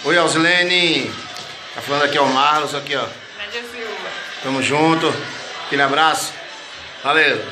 Oi, Alzilene. Tá falando aqui, ó, o Marlos, aqui, ó. Nádia Silva. Tamo junto. Aquele abraço. Valeu.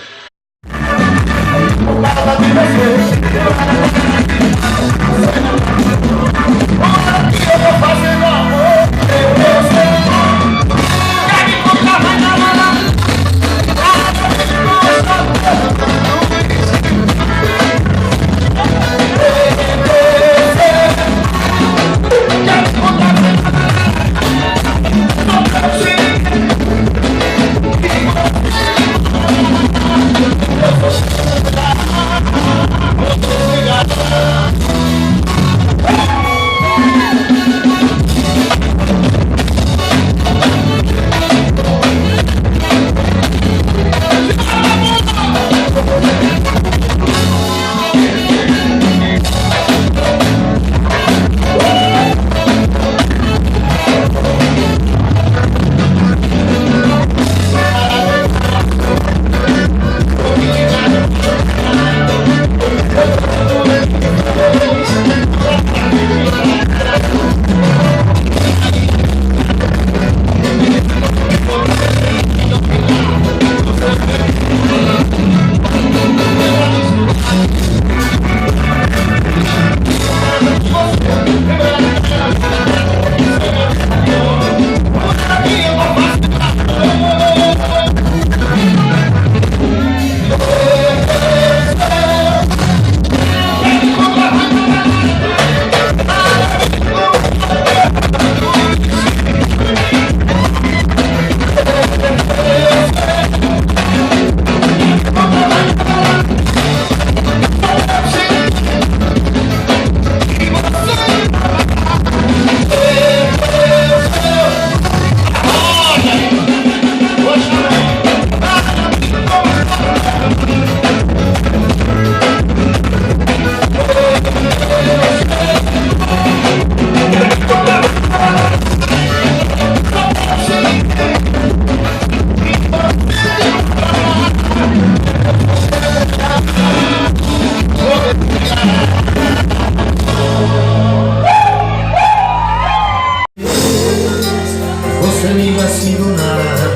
Você liga assim do nada,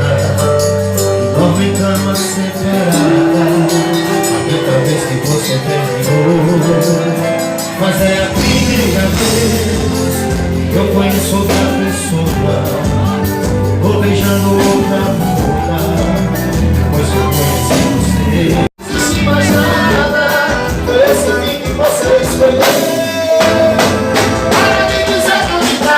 dorme em cama separada. Tanta vez que você terminou, mas é a primeira vez que eu conheço outra pessoa, vou beijando outra boca, pois eu conheci você. Não existe mais nada, esse aqui que você escolheu. Para me dizer onde tá.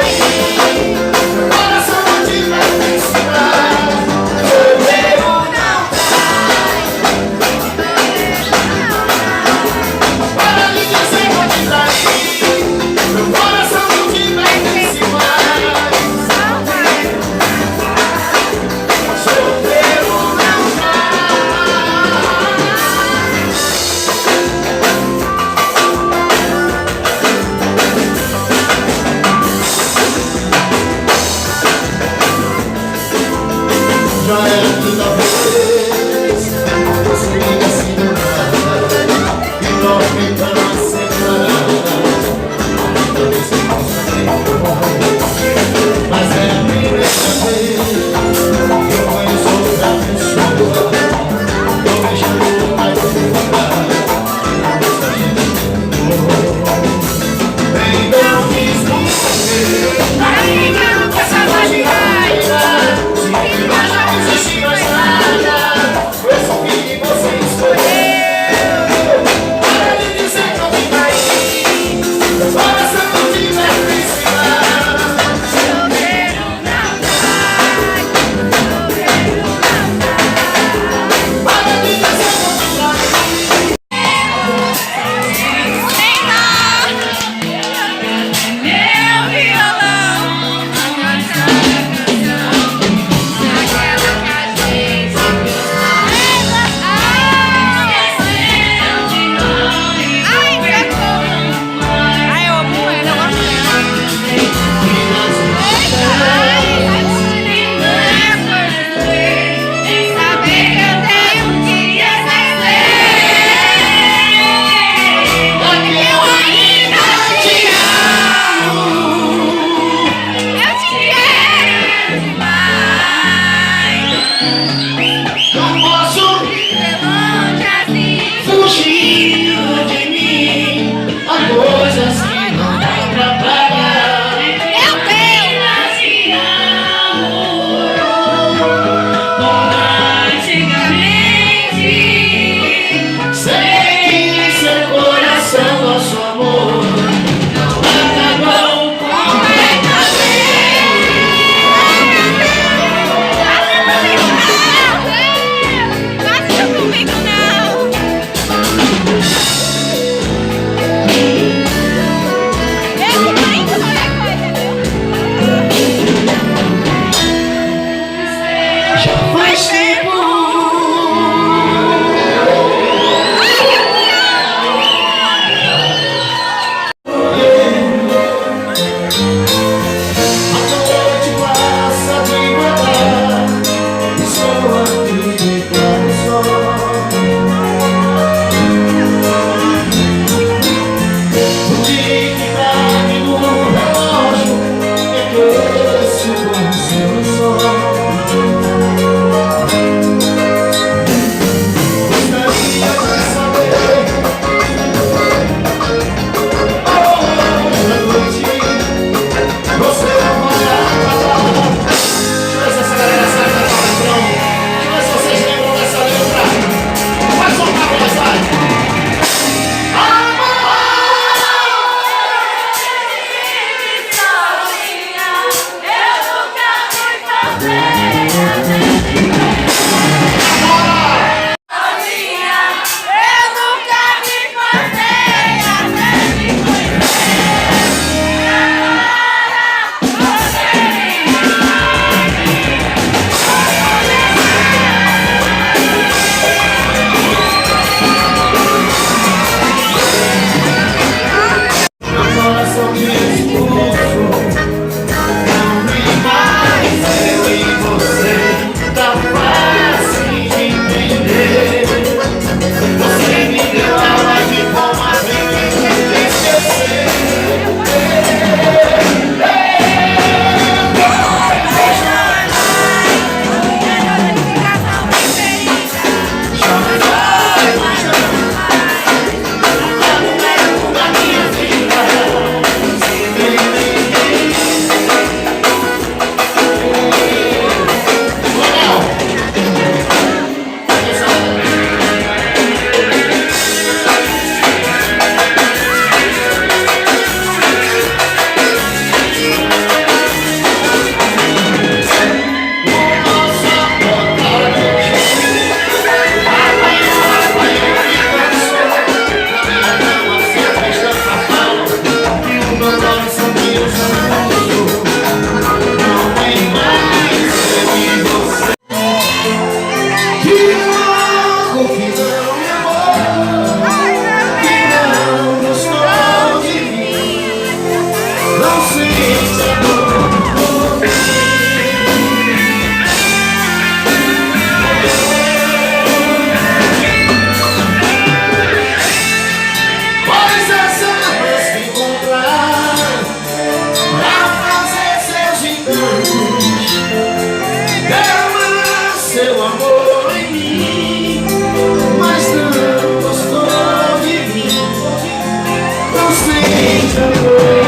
seus amigos. Não tem mais de você. Que logo que não me amou, que não gostou de mim, não sente amor por mim. Pois as armas que encontrar pra fazer seus encantos, derramar seu amor em mim, mas não gostou de mim, não sente amor.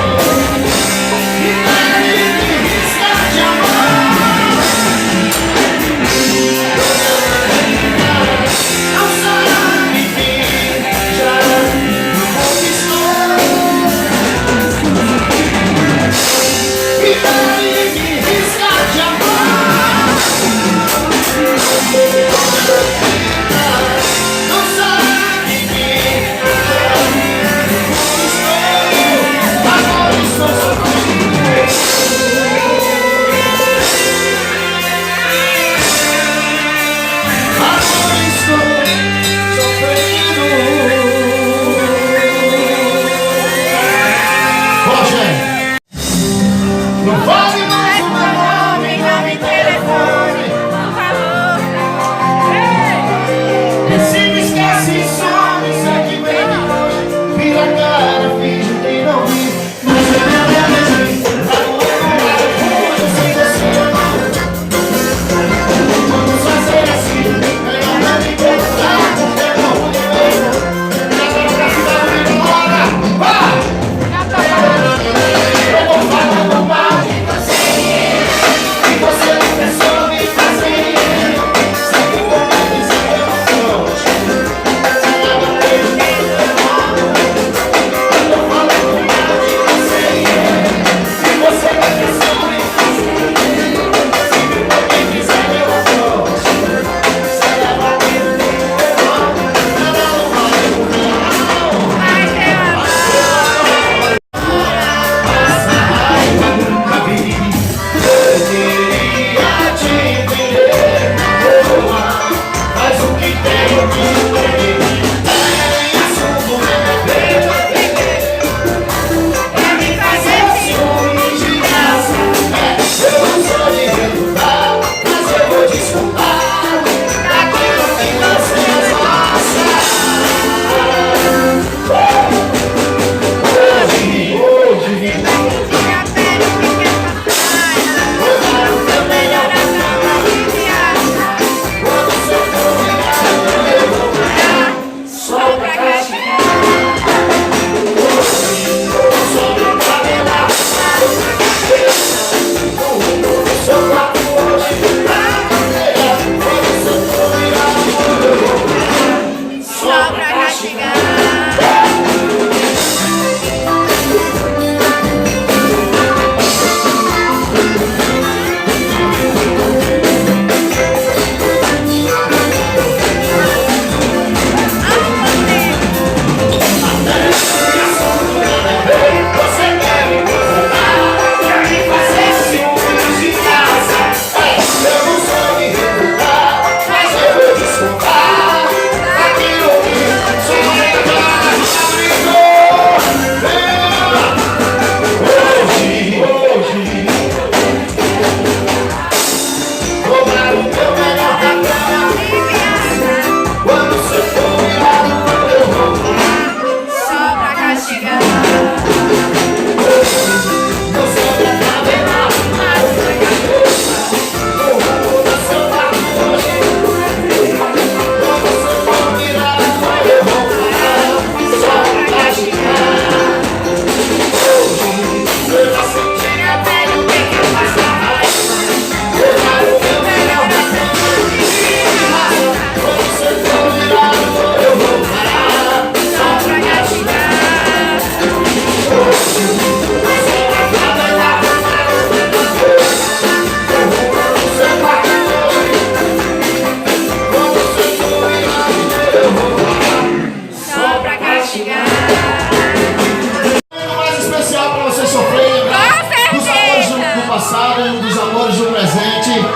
verdade?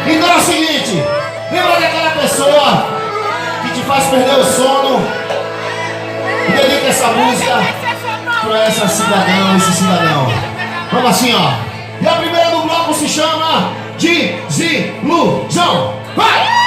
Então é o seguinte, lembra daquela pessoa que te faz perder o sono? E dedica essa música para essa cidadã, esse cidadão. Vamos assim, ó. E a primeira do bloco se chama Desilusão. Vai!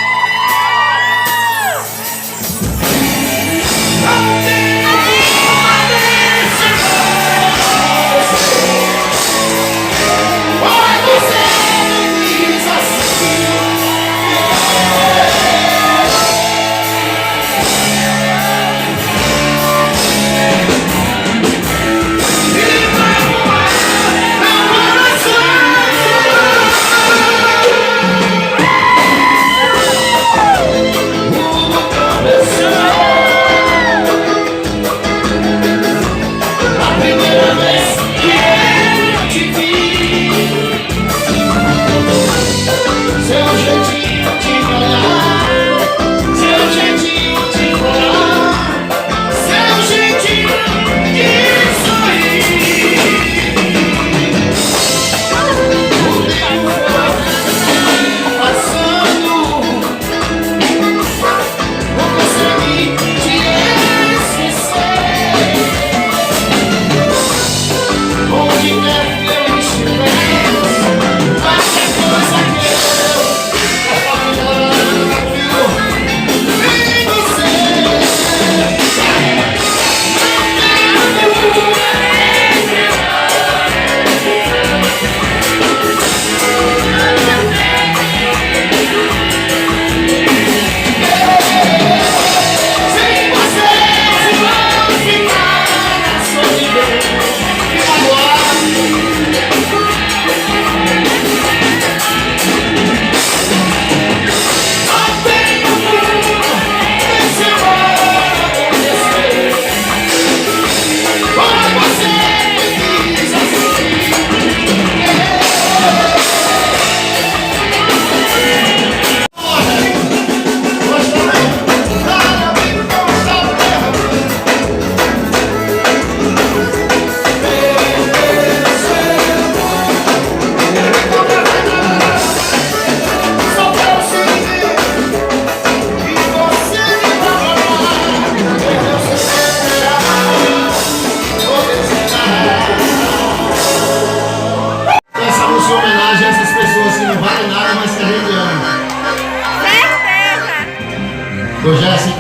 Ô Jéssica,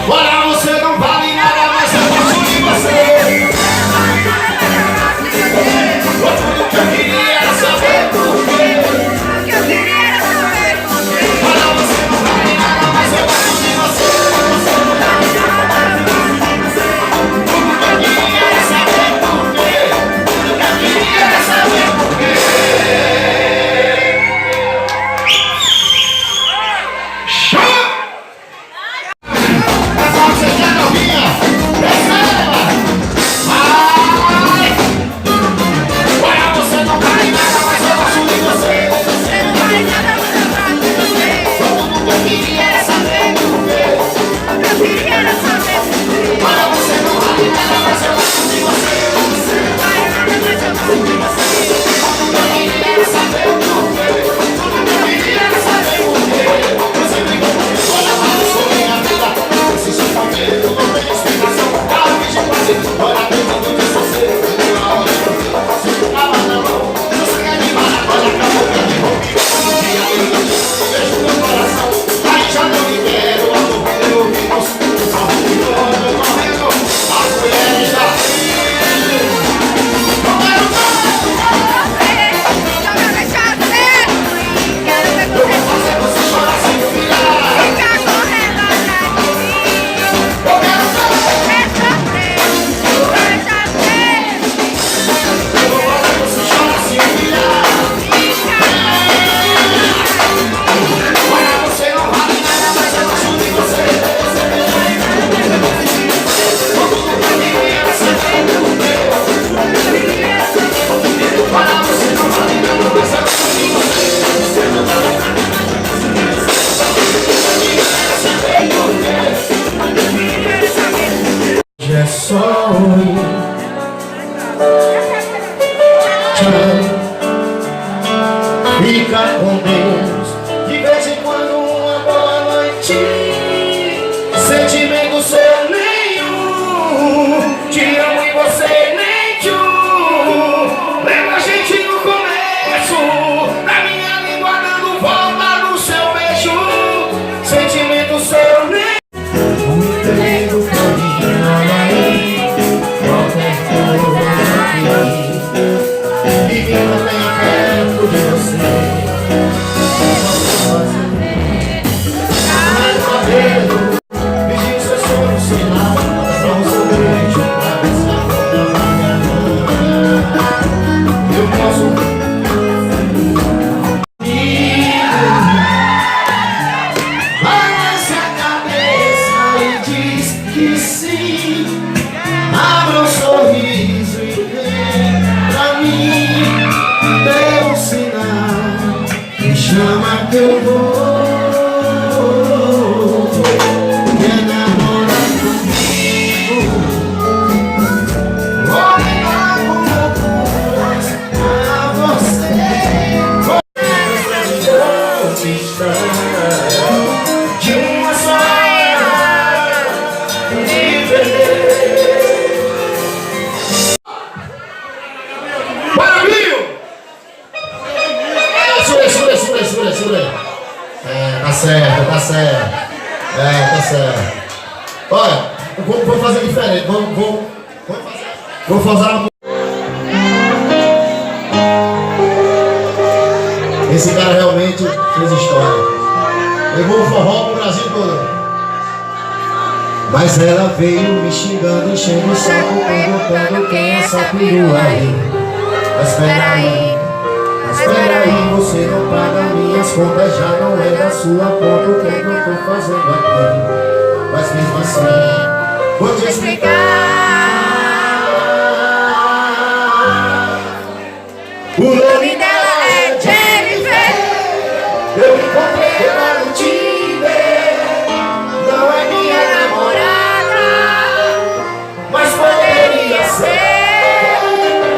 olha, você não vale nada, mas eu gosto de você. Tudo que eu queria era saber por quê. Olha, você não vale nada, mas eu gosto de você. Tudo que eu queria era saber por quê. Tudo que eu queria era saber por quê. fica com Deus. De vez em quando uma boa noite, sentimento seu nenhum. Te amo e você nem tchum. Lembra a gente no começo, na minha língua dando volta no seu beijo. Sentimento seu nenhum. Muito lindo caminho, olha aí, qualquer coisa aqui. E que não tenha perto de você. Mais uma vez, pedindo seu sonho, sei lá, só um seu beijo pra ver se a conta vale a pena. Eu posso balança a cabeça e diz que sim. Abra um sorriso e vem pra mim. Dê um sinal, me chama que eu vou. Quer namorar comigo? Vou ligar com loucuras pra você. Vou conquistar de uma só de perder. Barulho! Segura aí. Tá certo. Tá certo. Olha, vou fazer diferente. Vou fazer uma... Esse cara realmente fez história. Levou o forró pro Brasil todo. Mas ela veio me xingando, enchendo o saco, perguntando quem é essa perua aí. Mas espera aí, você não paga minhas contas, já não é da sua conta o que eu tô fazendo aqui. Mas mesmo assim, vou te explicar. O nome dela é Jennifer. Eu encontrei ela no Tinder. Não é minha namorada, mas poderia ser.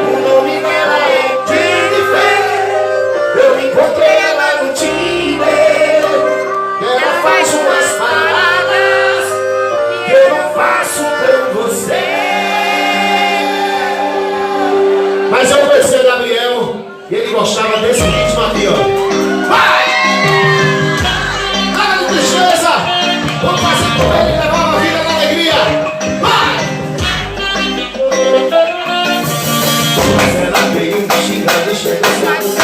O nome dela é Jennifer. Eu encontrei ela no Tinder. Ela faz umas paradas que eu não faço por você. Mas eu conheci o Gabriel e ele gostava desse ritmo aqui, ó. Vai! Nada de tristeza! Vamos fazer com ele, levar uma vida na alegria! Vai! Mas ela veio me xingando, enchendo o saco.